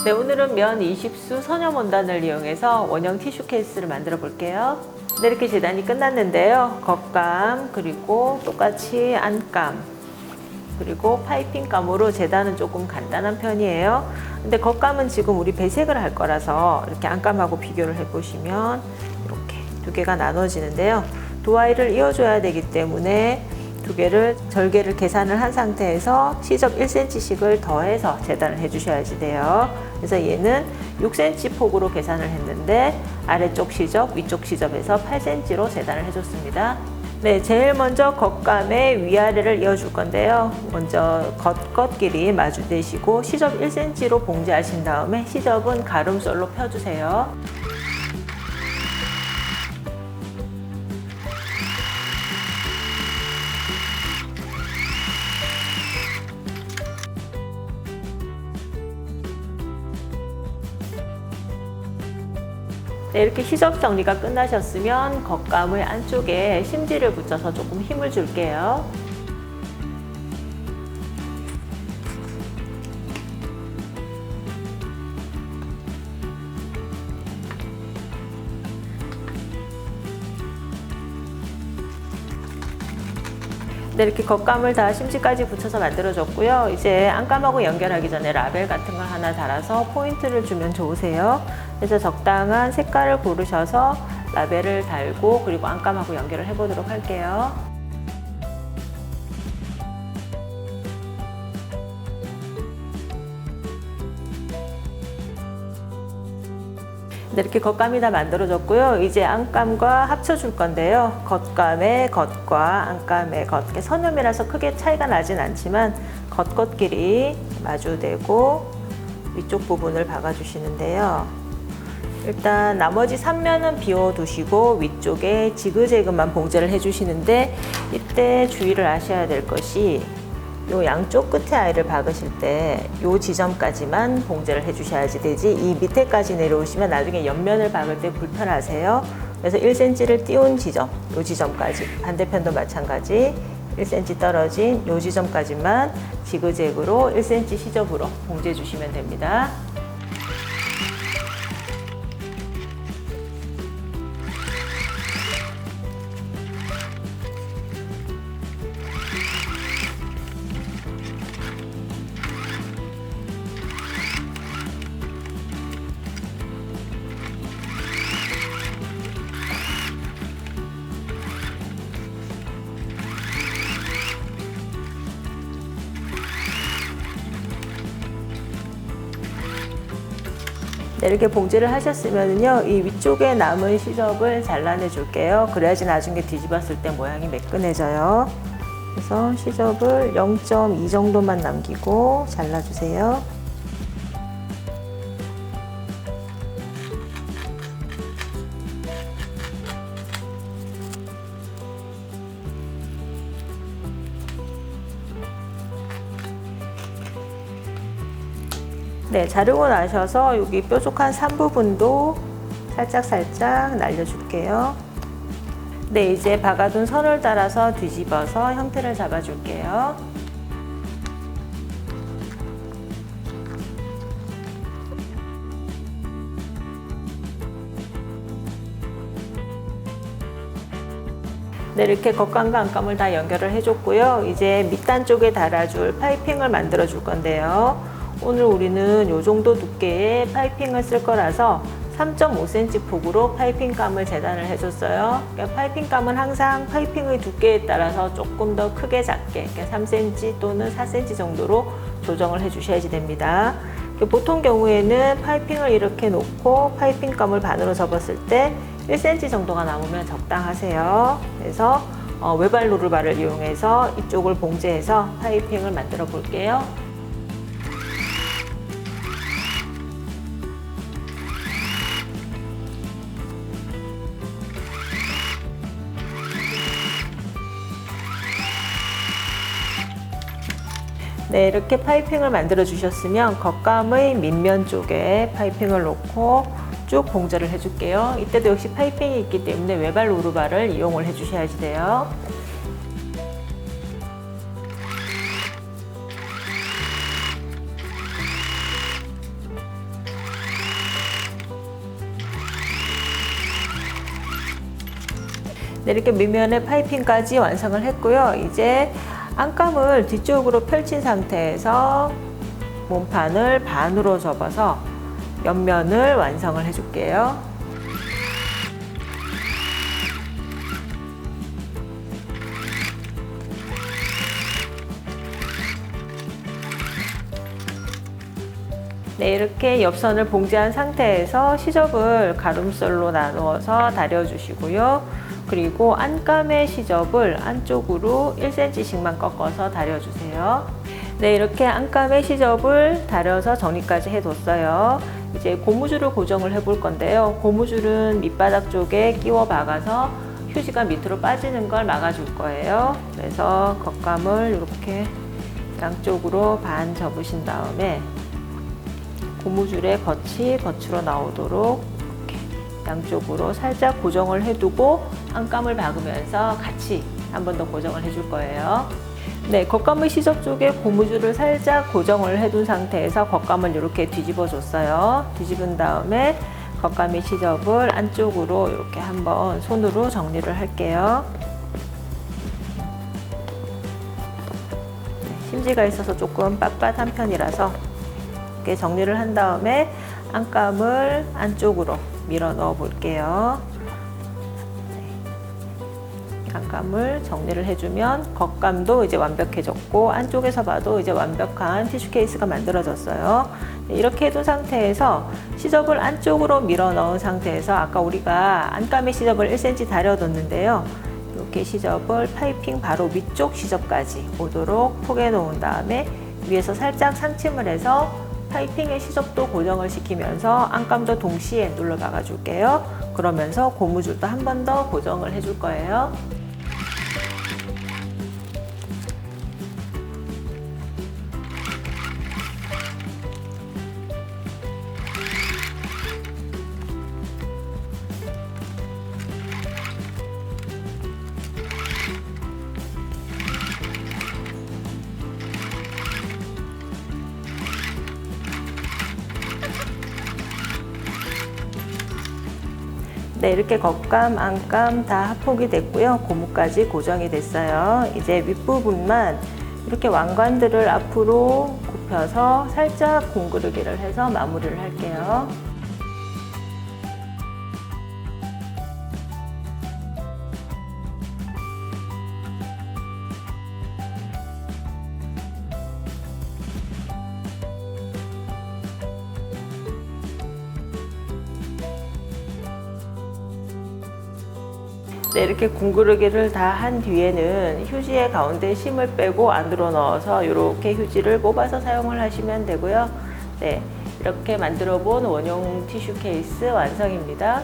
네, 오늘은 면 20수 선염 원단을 이용해서 원형 티슈 케이스를 만들어 볼게요. 네, 이렇게 재단이 끝났는데요. 겉감, 그리고 똑같이 안감, 그리고 파이핑감으로 재단은 조금 간단한 편이에요. 근데 겉감은 지금 우리 배색을 할 거라서 이렇게 안감하고 비교를 해보시면 이렇게 두 개가 나눠지는데요. 두 아이를 이어줘야 되기 때문에 두 개를 절개를 계산을 한 상태에서 시접 1cm씩을 더해서 재단을 해주셔야지 돼요. 그래서 얘는 6cm 폭으로 계산을 했는데 아래쪽 시접, 위쪽 시접에서 8cm로 재단을 해줬습니다. 네, 제일 먼저 겉감의 위아래를 이어줄 건데요. 먼저 겉 길이 마주대시고 시접 1cm로 봉제하신 다음에 시접은 가름솔로 펴주세요. 네, 이렇게 시접 정리가 끝나셨으면 겉감의 안쪽에 심지를 붙여서 조금 힘을 줄게요. 네, 이렇게 겉감을 다 심지까지 붙여서 만들어줬고요. 이제 안감하고 연결하기 전에 라벨 같은 걸 하나 달아서 포인트를 주면 좋으세요. 그래서 적당한 색깔을 고르셔서 라벨을 달고 그리고 안감하고 연결을 해보도록 할게요. 네, 이렇게 겉감이 다 만들어졌고요. 이제 안감과 합쳐줄 건데요. 겉감의 겉과 안감의 겉, 선염이라서 크게 차이가 나진 않지만 겉끼리 마주대고 위쪽 부분을 박아주시는데요. 일단 나머지 3면은 비워두시고 위쪽에 지그재그만 봉제를 해주시는데 이때 주의를 하셔야 될 것이 요 양쪽 끝에 아이를 박으실 때 요 지점까지만 봉제를 해주셔야지 되지 이 밑에까지 내려오시면 나중에 옆면을 박을 때 불편하세요. 그래서 1cm를 띄운 지점, 요 지점까지 반대편도 마찬가지 1cm 떨어진 요 지점까지만 지그재그로 1cm 시접으로 봉제해 주시면 됩니다. 네, 이렇게 봉제를 하셨으면요, 이 위쪽에 남은 시접을 잘라내 줄게요. 그래야지 나중에 뒤집었을 때 모양이 매끈해져요. 그래서 시접을 0.2 정도만 남기고 잘라주세요. 네, 자르고 나셔서 여기 뾰족한 산 부분도 살짝 날려줄게요. 네, 이제 박아둔 선을 따라서 뒤집어서 형태를 잡아줄게요. 네, 이렇게 겉감과 안감을 다 연결을 해줬고요. 이제 밑단 쪽에 달아줄 파이핑을 만들어 줄 건데요. 오늘 우리는 이 정도 두께의 파이핑을 쓸 거라서 3.5cm 폭으로 파이핑감을 재단을 해줬어요. 그러니까 파이핑감은 항상 파이핑의 두께에 따라서 조금 더 크게 작게 3cm 또는 4cm 정도로 조정을 해주셔야지 됩니다. 보통 경우에는 파이핑을 이렇게 놓고 파이핑감을 반으로 접었을 때 1cm 정도가 남으면 적당하세요. 그래서 외발 노루발을 이용해서 이쪽을 봉제해서 파이핑을 만들어 볼게요. 네, 이렇게 파이핑을 만들어 주셨으면 겉감의 밑면 쪽에 파이핑을 놓고 쭉 봉제를 해줄게요. 이때도 역시 파이핑이 있기 때문에 외발 노루발을 이용을 해주셔야지 돼요. 네, 이렇게 밑면에 파이핑까지 완성을 했고요. 이제 안감을 뒤쪽으로 펼친 상태에서 몸판을 반으로 접어서 옆면을 완성을 해줄게요. 네, 이렇게 옆선을 봉제한 상태에서 시접을 가름솔로 나누어서 다려주시고요. 그리고 안감의 시접을 안쪽으로 1cm씩만 꺾어서 다려주세요. 네, 이렇게 안감의 시접을 다려서 정리까지 해뒀어요. 이제 고무줄을 고정을 해볼 건데요. 고무줄은 밑바닥 쪽에 끼워 박아서 휴지가 밑으로 빠지는 걸 막아줄 거예요. 그래서 겉감을 이렇게 양쪽으로 반 접으신 다음에 고무줄의 겉이 겉으로 나오도록 이렇게 양쪽으로 살짝 고정을 해두고 안감을 박으면서 같이 한 번 더 고정을 해줄 거예요. 네, 겉감의 시접 쪽에 고무줄을 살짝 고정을 해둔 상태에서 겉감을 이렇게 뒤집어 줬어요. 뒤집은 다음에 겉감의 시접을 안쪽으로 이렇게 한번 손으로 정리를 할게요. 심지가 있어서 조금 빳빳한 편이라서 이렇게 정리를 한 다음에 안감을 안쪽으로 밀어 넣어 볼게요. 안감을 정리를 해주면 겉감도 이제 완벽해졌고 안쪽에서 봐도 이제 완벽한 티슈 케이스가 만들어졌어요. 이렇게 해둔 상태에서 시접을 안쪽으로 밀어 넣은 상태에서 아까 우리가 안감의 시접을 1cm 다려뒀는데요. 이렇게 시접을 파이핑 바로 위쪽 시접까지 오도록 포개 놓은 다음에 위에서 살짝 상침을 해서 파이핑의 시접도 고정을 시키면서 안감도 동시에 눌러 박아 줄게요. 그러면서 고무줄도 한 번 더 고정을 해줄 거예요. 네, 이렇게 겉감, 안감 다 합폭이 됐고요. 고무까지 고정이 됐어요. 이제 윗부분만 이렇게 왕관들을 앞으로 굽혀서 살짝 공구르기를 해서 마무리를 할게요. 네, 이렇게 궁그르기를 다 한 뒤에는 휴지의 가운데 심을 빼고 안으로 넣어서 이렇게 휴지를 뽑아서 사용을 하시면 되고요. 네, 이렇게 만들어 본 원용 티슈 케이스 완성입니다.